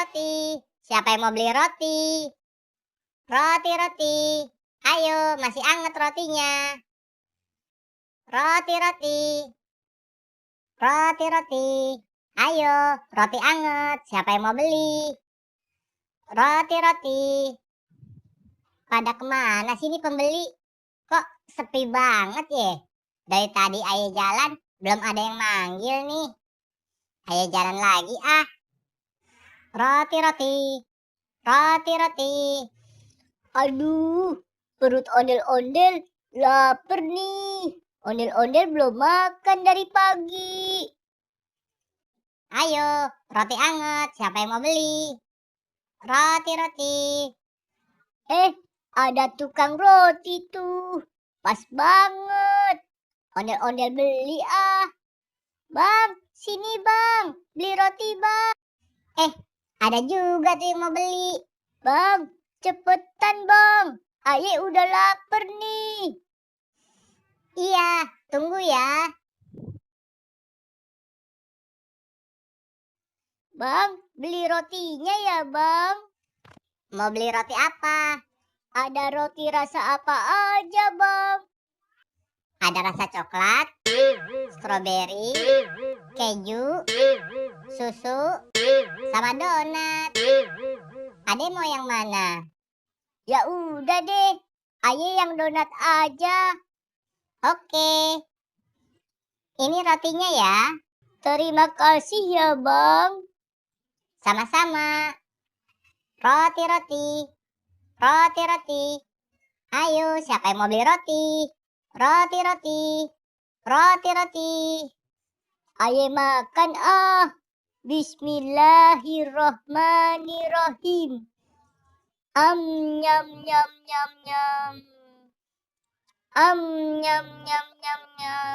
roti. Siapa yang mau beli roti? Roti, roti. Ayo, masih anget rotinya. Roti, roti. Roti, roti. Ayo, roti anget. Siapa yang mau beli? Roti, roti. Pada kemana sini pembeli? Kok sepi banget ya? Dari tadi ayah jalan, belum ada yang manggil nih. Ayah jalan lagi ah. Roti, roti. Roti, roti. Aduh, perut ondel-ondel lapar nih. Ondel-ondel belum makan dari pagi. Ayo, roti anget. Siapa yang mau beli? Roti, roti. Ada tukang roti tuh. Pas banget. Ondel-ondel beli ah. Bang, sini bang. Beli roti bang. Ada juga tuh yang mau beli. Bang, cepetan bang. Ayah udah lapar nih. Iya, tunggu ya. Bang, beli rotinya ya bang. Mau beli roti apa? Ada roti rasa apa aja bang? Ada rasa coklat, stroberi, keju, susu, sama donat. Adek mau yang mana? Ya udah deh, ayah yang donat aja. Oke. Ini rotinya ya. Terima kasih ya bang. Sama-sama. Roti, roti. Roti, roti. Ayo, siapa yang mau beli roti? Roti, roti. Roti, roti. Ayah makan ah. Bismillahirrahmanirrahim. Nyam nyam nyam nyam. Nyam nyam nyam nyam.